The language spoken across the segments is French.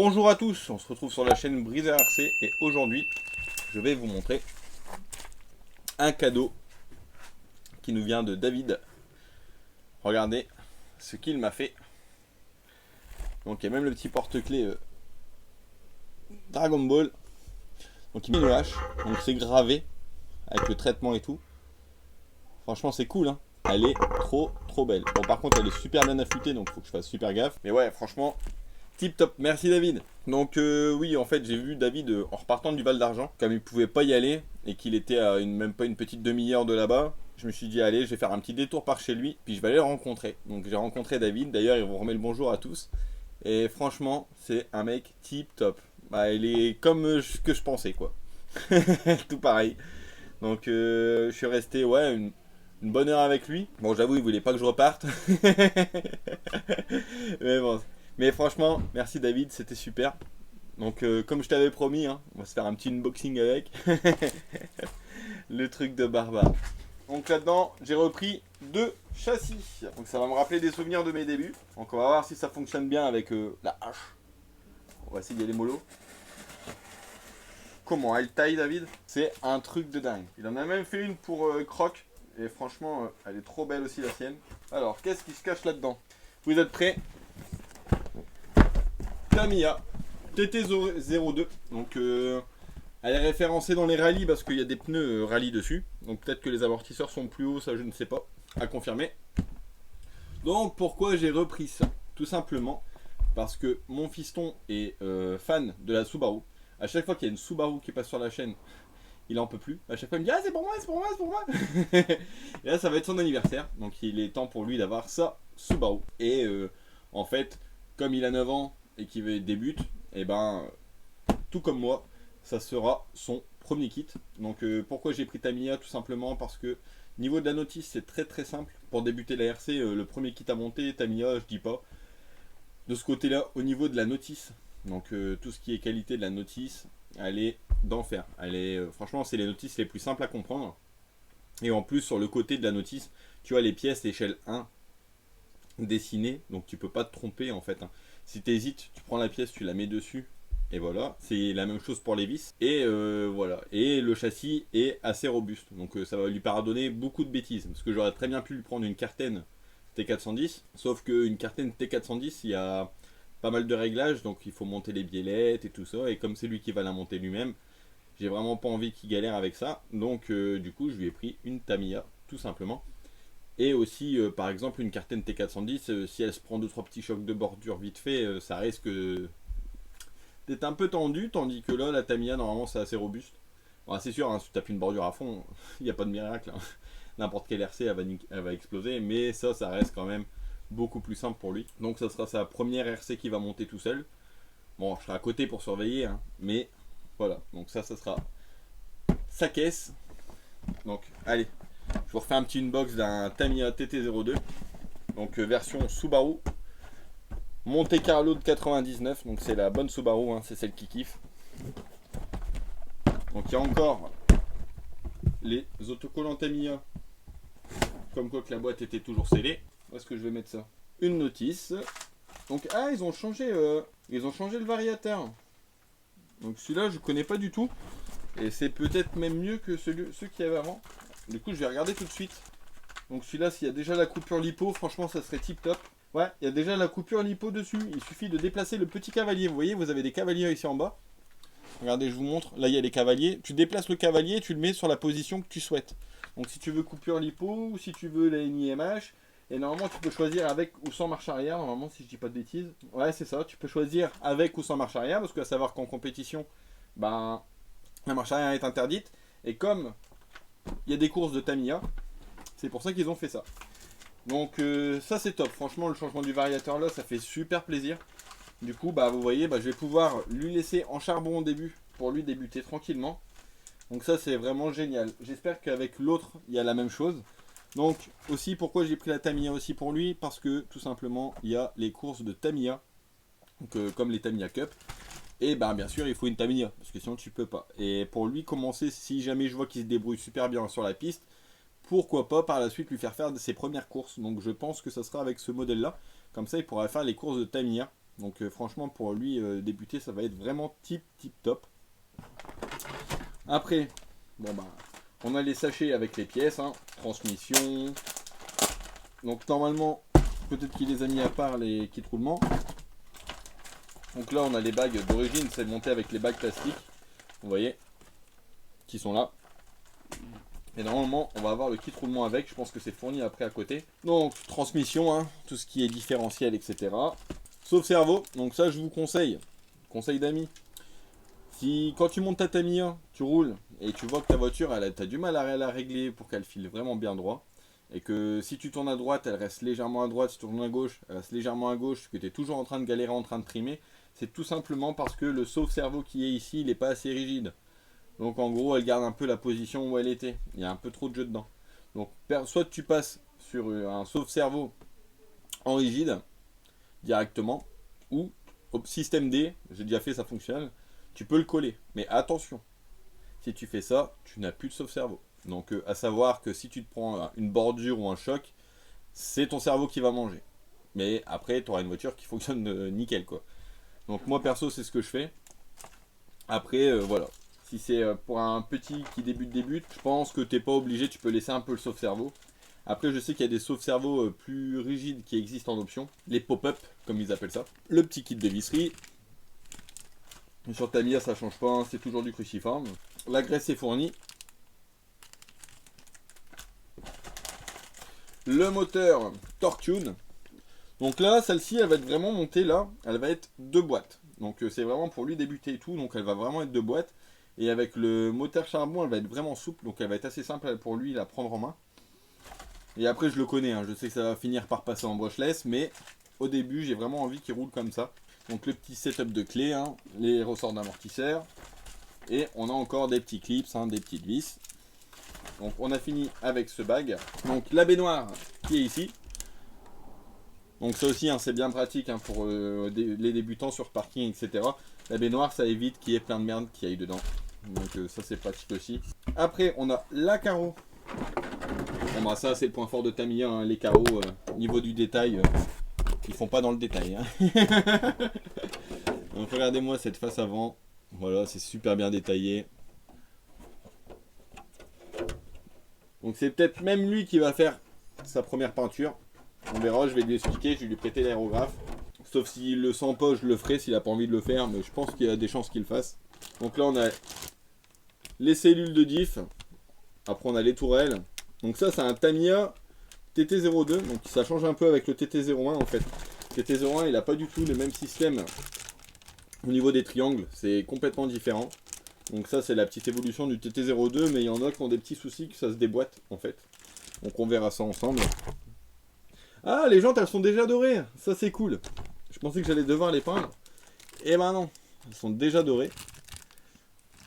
Bonjour à tous, on se retrouve sur la chaîne Brise RC et aujourd'hui je vais vous montrer un cadeau qui nous vient de David. Regardez ce qu'il m'a fait. Donc il y a même le petit porte-clés Dragon Ball. Donc il met une hache, donc c'est gravé avec le traitement et tout. Franchement c'est cool hein. Elle est trop belle. Bon par contre elle est super bien affûtée donc faut que je fasse super gaffe. Mais ouais franchement tip top, merci David. Donc oui, en fait, j'ai vu David en repartant du Val d'Argent, comme il pouvait pas y aller et qu'il était à même pas une petite demi-heure de là-bas. Je me suis dit allez, je vais faire un petit détour par chez lui, puis je vais aller le rencontrer. Donc j'ai rencontré David. D'ailleurs, il vous remet le bonjour à tous. Et franchement, c'est un mec tip top. Bah, il est comme ce que je pensais quoi. Tout pareil. Donc je suis resté une bonne heure avec lui. Bon, j'avoue, il voulait pas que je reparte. Mais bon. Mais franchement, merci David, c'était super. Donc comme je t'avais promis, hein, on va se faire un petit unboxing avec. Le truc de barbare. Donc là-dedans, j'ai repris 2 châssis. Donc ça va me rappeler des souvenirs de mes débuts. Donc on va voir si ça fonctionne bien avec la hache. On va essayer d'y aller mollo. Comment elle taille David? C'est un truc de dingue. Il en a même fait une pour Croc. Et franchement, elle est trop belle aussi la sienne. Alors, qu'est-ce qui se cache là-dedans? Vous êtes prêts? Tamiya TT02. Donc elle est référencée dans les rallyes parce qu'il y a des pneus rallye dessus. Donc peut-être que les amortisseurs sont plus hauts, ça je ne sais pas. À confirmer. Donc pourquoi j'ai repris ça? Tout simplement parce que mon fiston est fan de la Subaru. À chaque fois qu'il y a une Subaru qui passe sur la chaîne, il en peut plus. À chaque fois il me dit ah c'est pour moi, c'est pour moi, c'est pour moi. Et là ça va être son anniversaire. Donc il est temps pour lui d'avoir sa Subaru. Et en fait, comme il a 9 ans et qu'il débute, et ben tout comme moi, ça sera son premier kit. Donc pourquoi j'ai pris Tamiya? Tout simplement parce que niveau de la notice c'est très simple. Pour débuter la RC, le premier kit à monter, Tamiya je dis pas. De ce côté là, au niveau de la notice, donc tout ce qui est qualité de la notice, elle est d'enfer. Elle est franchement c'est les notices les plus simples à comprendre. Et en plus sur le côté de la notice, tu vois les pièces échelle 1 dessinées, donc tu peux pas te tromper en fait. Hein. Si tu hésites, tu prends la pièce, tu la mets dessus. Et voilà, c'est la même chose pour les vis. Et voilà. Et le châssis est assez robuste. Donc ça va lui pardonner beaucoup de bêtises. Parce que j'aurais très bien pu lui prendre une Carten T410. Sauf qu'une Carten T410, il y a pas mal de réglages. Donc il faut monter les biellettes et tout ça. Et comme c'est lui qui va la monter lui-même, j'ai vraiment pas envie qu'il galère avec ça. Donc du coup, je lui ai pris une Tamiya, tout simplement. Et aussi, par exemple, une Carten T410, si elle se prend 2-3 petits chocs de bordure vite fait, ça risque d'être un peu tendu, tandis que là, la Tamiya, normalement, c'est assez robuste. Bon, c'est sûr, hein, si tu tapes une bordure à fond, il n'y a pas de miracle. Hein. N'importe quelle RC, elle va exploser, mais ça reste quand même beaucoup plus simple pour lui. Donc, ça sera sa première RC qui va monter tout seul. Bon, je serai à côté pour surveiller, hein, mais voilà. Donc, ça sera sa caisse. Donc, allez, je vous refais un petit unbox d'un Tamiya TT02. Donc, version Subaru. Monte Carlo de 99, donc c'est la bonne Subaru, hein, c'est celle qui kiffe. Donc il y a encore les autocollants Tamiya, comme quoi que la boîte était toujours scellée. Où est-ce que je vais mettre ça? Une notice. Donc ah ils ont changé le variateur. Donc celui-là je connais pas du tout. Et c'est peut-être même mieux que ceux qu'il y avait avant. Du coup je vais regarder tout de suite. Donc celui-là s'il y a déjà la coupure lipo, franchement ça serait tip top. Ouais, il y a déjà la coupure lipo dessus. Il suffit de déplacer le petit cavalier. Vous voyez, vous avez des cavaliers ici en bas. Regardez, je vous montre. Là, il y a les cavaliers. Tu déplaces le cavalier et tu le mets sur la position que tu souhaites. Donc, si tu veux coupure lipo ou si tu veux la NIMH. Et normalement, tu peux choisir avec ou sans marche arrière. Normalement, si je dis pas de bêtises. Ouais, c'est ça. Tu peux choisir avec ou sans marche arrière. Parce qu'à savoir qu'en compétition, ben, la marche arrière est interdite. Et comme il y a des courses de Tamiya, c'est pour ça qu'ils ont fait ça. Donc ça c'est top, franchement le changement du variateur là ça fait super plaisir. Du coup bah vous voyez, je vais pouvoir lui laisser en charbon au début pour lui débuter tranquillement. Donc ça c'est vraiment génial. J'espère qu'avec l'autre il y a la même chose. Donc aussi pourquoi j'ai pris la Tamiya aussi pour lui, parce que tout simplement il y a les courses de Tamiya, donc, comme les Tamiya Cup. Et bien sûr il faut une Tamiya, parce que sinon tu peux pas. Et pour lui commencer, si jamais je vois qu'il se débrouille super bien sur la piste, pourquoi pas par la suite lui faire ses premières courses. Donc je pense que ça sera avec ce modèle là. Comme ça il pourra faire les courses de Tamiya. Donc franchement pour lui débuter ça va être vraiment tip top. Après, bon bah, on a les sachets avec les pièces, hein, transmission. Donc normalement, peut-être qu'il les a mis à part les kits roulement. Donc là on a les bagues d'origine, c'est monté avec les bagues plastiques, vous voyez, qui sont là. Et normalement on va avoir le kit roulement avec, je pense que c'est fourni après à côté. Donc transmission, hein, tout ce qui est différentiel, etc. Sauf cerveau, donc ça je vous conseille d'amis. Si quand tu montes ta Tamiya, tu roules et tu vois que ta voiture, t'as du mal à la régler pour qu'elle file vraiment bien droit. Et que si tu tournes à droite, elle reste légèrement à droite, si tu tournes à gauche, elle reste légèrement à gauche, que tu es toujours en train de galérer, en train de trimer, c'est tout simplement parce que le sauve-cerveau qui est ici, il n'est pas assez rigide. Donc en gros, elle garde un peu la position où elle était. Il y a un peu trop de jeu dedans. Donc soit tu passes sur un sauve-cerveau en rigide, directement, ou au système D, j'ai déjà fait, ça fonctionne, tu peux le coller. Mais attention, si tu fais ça, tu n'as plus de sauve-cerveau. Donc à savoir que si tu te prends une bordure ou un choc, c'est ton cerveau qui va manger. Mais après, tu auras une voiture qui fonctionne nickel, quoi. Donc moi perso, c'est ce que je fais. Après, voilà. Si c'est pour un petit qui débute, je pense que t'es pas obligé, tu peux laisser un peu le sauve-cerveau. Après, je sais qu'il y a des sauve-cerveaux plus rigides qui existent en option. Les pop-up, comme ils appellent ça. Le petit kit de visserie. Sur Tamiya, ça change pas, hein, c'est toujours du cruciforme. La graisse est fournie. Le moteur Tortune. Donc là, celle-ci, elle va être vraiment montée là. Elle va être 2 boîtes. Donc c'est vraiment pour lui débuter et tout. Donc elle va vraiment être 2 boîtes. Et avec le moteur charbon, elle va être vraiment souple. Donc elle va être assez simple pour lui la prendre en main. Et après, je le connais. Hein, je sais que ça va finir par passer en brushless. Mais au début, j'ai vraiment envie qu'il roule comme ça. Donc le petit setup de clés, hein, les ressorts d'amortisseur. Et on a encore des petits clips, hein, des petites vis. Donc on a fini avec ce bag. Donc la baignoire qui est ici. Donc ça aussi hein, c'est bien pratique hein, pour les débutants sur parking, etc. La baignoire ça évite qu'il y ait plein de merde qui aille dedans. Donc ça c'est pratique aussi. Après on a la carreau. Bon bah ça c'est le point fort de Tamiya, hein, les carreaux niveau du détail. Ils font pas dans le détail. Hein. Donc regardez-moi cette face avant. Voilà, c'est super bien détaillé. Donc c'est peut-être même lui qui va faire sa première peinture. On verra, je vais lui expliquer, je vais lui prêter l'aérographe. Sauf s'il le sent pas, je le ferai s'il a pas envie de le faire, mais je pense qu'il y a des chances qu'il le fasse. Donc là on a les cellules de diff. Après on a les tourelles. Donc ça c'est un Tamiya TT02, donc ça change un peu avec le TT01 en fait. Le TT01 il a pas du tout le même système au niveau des triangles, c'est complètement différent. Donc ça c'est la petite évolution du TT02, mais il y en a qui ont des petits soucis que ça se déboîte en fait. Donc on verra ça ensemble. Ah, les jantes elles sont déjà dorées, ça c'est cool. Je pensais que j'allais devoir les peindre. Et ben non, elles sont déjà dorées.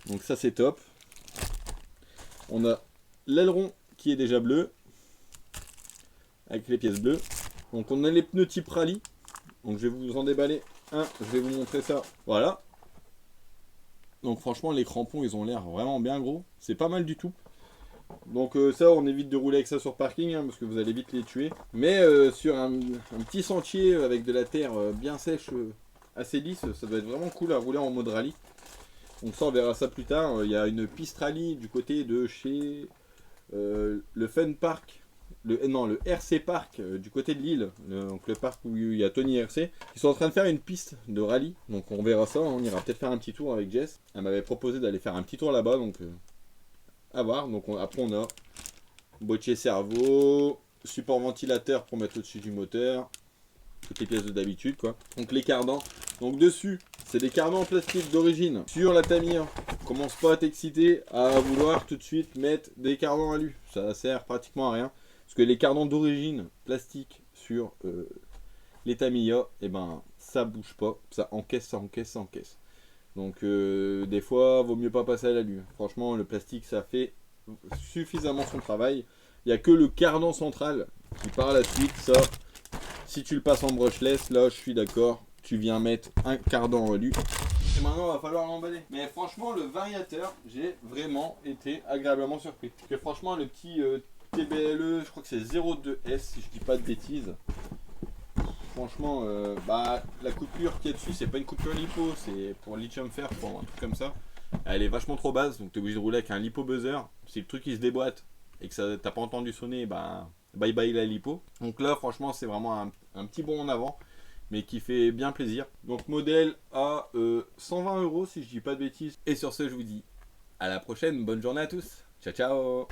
Donc ça c'est top. On a l'aileron qui est déjà bleu. Avec les pièces bleues. Donc on a les pneus type rallye. Donc je vais vous en déballer un, je vais vous montrer ça. Voilà. Donc franchement les crampons ils ont l'air vraiment bien gros. C'est pas mal du tout. Donc ça on évite de rouler avec ça sur parking hein, parce que vous allez vite les tuer. Mais sur un petit sentier avec de la terre bien sèche, assez lisse, ça doit être vraiment cool à rouler en mode rallye. Donc ça on verra ça plus tard. Il y a une piste rallye du côté de chez le Fun Park. Le RC Park du côté de Lille, donc le parc où il y a Tony RC, ils sont en train de faire une piste de rallye, donc on verra ça, on ira peut-être faire un petit tour avec Jess. Elle m'avait proposé d'aller faire un petit tour là-bas, donc à voir. Donc après on a boîtier cerveau, support ventilateur pour mettre au-dessus du moteur, toutes les pièces de d'habitude quoi. Donc les cardans, donc dessus c'est des cardans en plastique d'origine. Sur la Tamiya, commence pas à t'exciter à vouloir tout de suite mettre des cardans alu, ça sert pratiquement à rien. Parce que les cardans d'origine plastique sur les Tamiya, et ben ça bouge pas, ça encaisse. Donc des fois, vaut mieux pas passer à l'alu. Franchement, le plastique ça fait suffisamment son travail. Il n'y a que le cardan central qui par la suite, ça, si tu le passes en brushless, là je suis d'accord, tu viens mettre un cardan en alu. Et maintenant, il va falloir l'emballer. Mais franchement, le variateur, j'ai vraiment été agréablement surpris. Parce que franchement, le petit TBLE, je crois que c'est 02S, si je dis pas de bêtises. franchement, la coupure qu'il y a dessus, c'est pas une coupure lipo, c'est pour lithium fer, pour un truc comme ça. Elle est vachement trop basse, donc t'es obligé de rouler avec un lipo buzzer. Si le truc il se déboîte et que ça t'as pas entendu sonner, bye bye la lipo. Donc là, franchement, c'est vraiment un petit bond en avant, mais qui fait bien plaisir. Donc modèle à 120 € si je dis pas de bêtises. Et sur ce, je vous dis à la prochaine, bonne journée à tous. Ciao ciao.